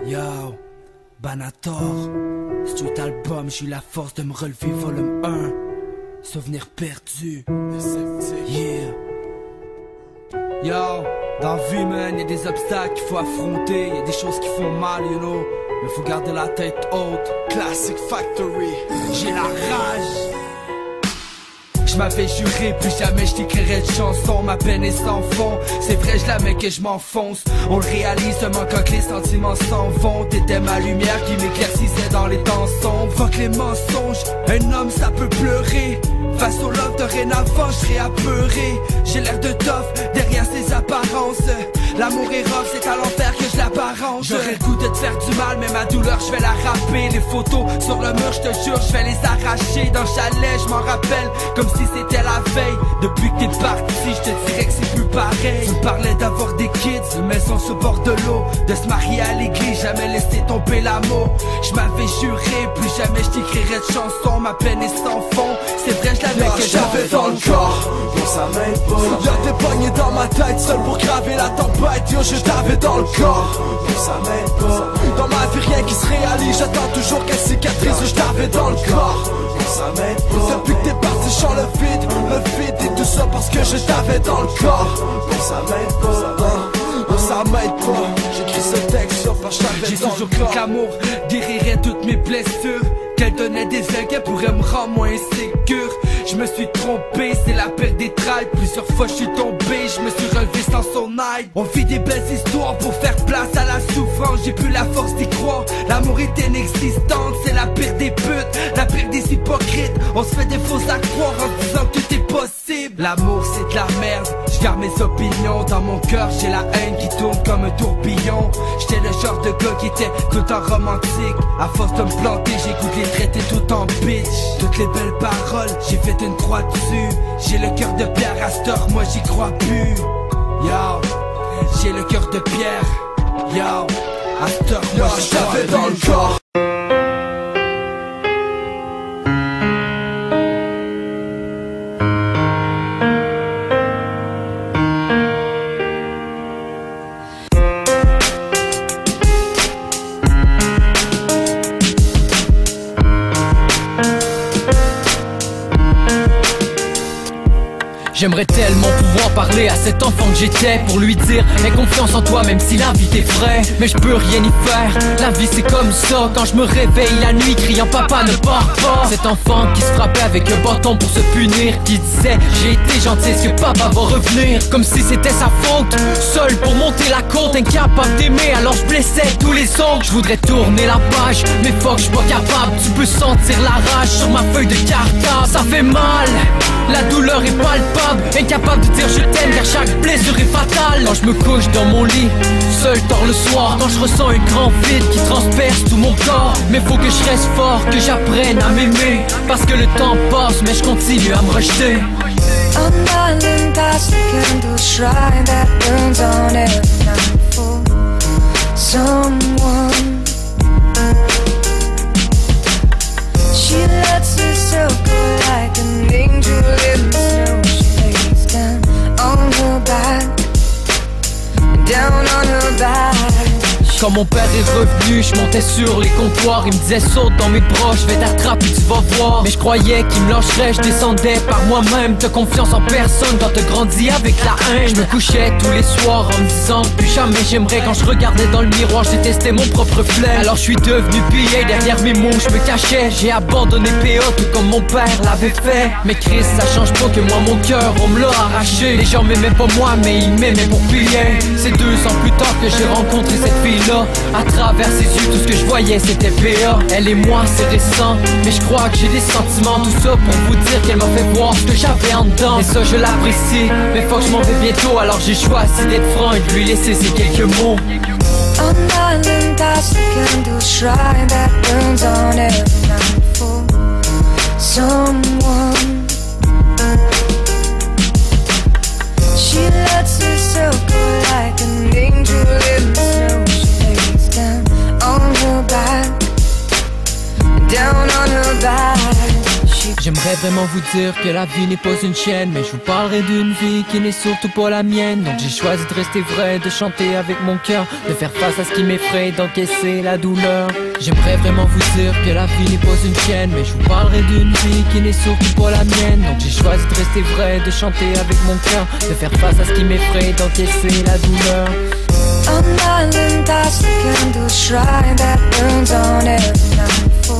Yo, Banator, street album, j'ai eu la force de me relever, volume 1. Souvenir perdu, yeah. Yo, dans la vie, man, y'a des obstacles qu'il faut affronter, y'a des choses qui font mal, you know. Mais faut garder la tête haute. Classic Factory, j'ai la rage. Je m'avais juré, plus jamais je t'écrirai de chansons. Ma peine est sans fond, c'est vrai je la mets que je m'enfonce. On le réalise seulement quand les sentiments s'en vont. T'étais ma lumière qui m'éclaircissait dans les temps sombres. Fuck les mensonges, un homme ça peut pleurer. Face au love dorénavant je serai apeuré. J'ai l'air de tough derrière ses apparences. L'amour est rough, c'est à l'enfer que je l'apparente. J'aurais le goût de te faire du mal, mais ma douleur je vais la rapper. Les photos sur le mur, je te jure, je vais les arracher. Dans le chalet, je m'en rappelle comme si c'était la veille. Depuis que t'es parti, je te dirais que c'est plus pareil. Tu me parlais d'avoir des kids, une maison sur bord de l'eau, de se marier à l'église, jamais laisser tomber l'amour. Je m'avais juré, plus jamais je t'écrirais de chansons. Ma peine est sans fond, c'est vrai je l'avais que j'avais dans le corps. Yo, ça m'aide pas. Yo, t'es pogné dans ma tête, seul pour graver la tempête. Yo, je t'avais dans le corps. Yo, ça m'aide pas. Dans ma vie rien qui se réalise, j'attends toujours qu'elle cicatrise. Je t'avais dans le corps. Yo, ça m'aide pas. Depuis que t'es parti, je sens le vide et tout ça parce que je t'avais dans le corps. Yo, ça m'aide pas. Yo, ça m'aide pas. J'écris ce texte sur parce que je t'avais dans le corps. J'ai toujours cru que l'amour guérirait toutes mes blessures, qu'elle donnait des ailes, qu'elle pourrait me rendre moins insécure. Je me suis trompé, c'est la perte des trailles. Plusieurs fois je suis tombé, je me suis relevé sans son aide. On vit des belles histoires pour faire place à la souffrance. J'ai plus la force d'y croire, l'amour est inexistant. C'est la pire des putes, la pire des hypocrites. On se fait des fausses à croire en disant que tout est possible. L'amour c'est de la merde, je garde mes opinions. Dans mon cœur j'ai la haine qui tourne comme un tourbillon. J'étais le genre de gars qui était tout en romantique. À force de me planter, j'écoute les traiter tout en bitch. Toutes les belles paroles, j'ai fait une croix dessus. J'ai le cœur de pierre à cette heure, moi j'y crois plus. Yo, j'ai le cœur de pierre. Yo, à cette heure, moi j'y crois plus. Dans le corps. J'aimerais tellement pouvoir parler à cet enfant que j'étais, pour lui dire aie confiance en toi même si la vie t'effraie. Mais je peux rien y faire, la vie c'est comme ça. Quand je me réveille la nuit criant papa ne pars pas. Cet enfant qui se frappait avec un bâton pour se punir, qui disait j'ai été gentil, est-ce que papa va revenir? Comme si c'était sa faute, seul pour monter la côte, incapable d'aimer alors je blessais tous les autres. Je voudrais tourner la page, mais fuck je suis pas capable. Tu peux sentir la rage sur ma feuille de cartable. Ça fait mal, la douleur est palpable. Incapable de dire je t'aime car chaque blessure est fatale. Quand je me couche dans mon lit, seul tard le soir, quand je ressens un grand vide qui transperce tout mon corps. Mais faut que je reste fort, que j'apprenne à m'aimer, parce que le temps passe mais je continue à me rejeter. I'm lying past the candle shrine that burns on every night for someone. She lets herself go like an angel in the snow. Down on her back, down on her back. Quand mon père est revenu, je montais sur les comptoirs. Il me disait saute dans mes bras, je vais t'attraper, tu vas voir. Mais je croyais qu'il me lâcherait, je descendais par moi-même. T'as confiance en personne quand t'as grandi avec la haine. Je me couchais tous les soirs en me disant plus jamais j'aimerais. Quand je regardais dans le miroir, je détestais mon propre flair. Alors je suis devenu pillé, derrière mes mots je me cachais. J'ai abandonné PA tout comme mon père l'avait fait. Mais Chris ça change pas que moi mon cœur on me l'a arraché. Les gens m'aimaient pas moi mais ils m'aimaient pour payer. C'est 2 ans plus tard que j'ai rencontré cette fille. À travers ses yeux, tout ce que je voyais c'était PA. Elle et moi c'est récent, mais je crois que j'ai des sentiments. Tout ça pour vous dire qu'elle m'a fait voir ce que j'avais en dedans. Et ça je l'apprécie, mais faut que je m'en vais bientôt. Alors j'ai choisi d'être franc et de lui laisser ces quelques mots. I'm lying past the candle shrine that burns on every night for someone. She lets herself go like an angel in the snow. Down on her back, down on her back. J'aimerais vraiment vous dire que la vie n'est pas une chaîne, mais je vous parlerai d'une vie qui n'est surtout pas la mienne. Donc j'ai choisi de rester vrai, de chanter avec mon cœur, de faire face à ce qui m'effraie, d'encaisser la douleur. J'aimerais vraiment vous dire que la vie n'est pas une chaîne, mais je vous parlerai d'une vie qui n'est surtout pas la mienne. Donc j'ai choisi de rester vrai, de chanter avec mon cœur, de faire face à ce qui m'effraie, d'encaisser la douleur. On island, that's the candle shrine that burns on every night for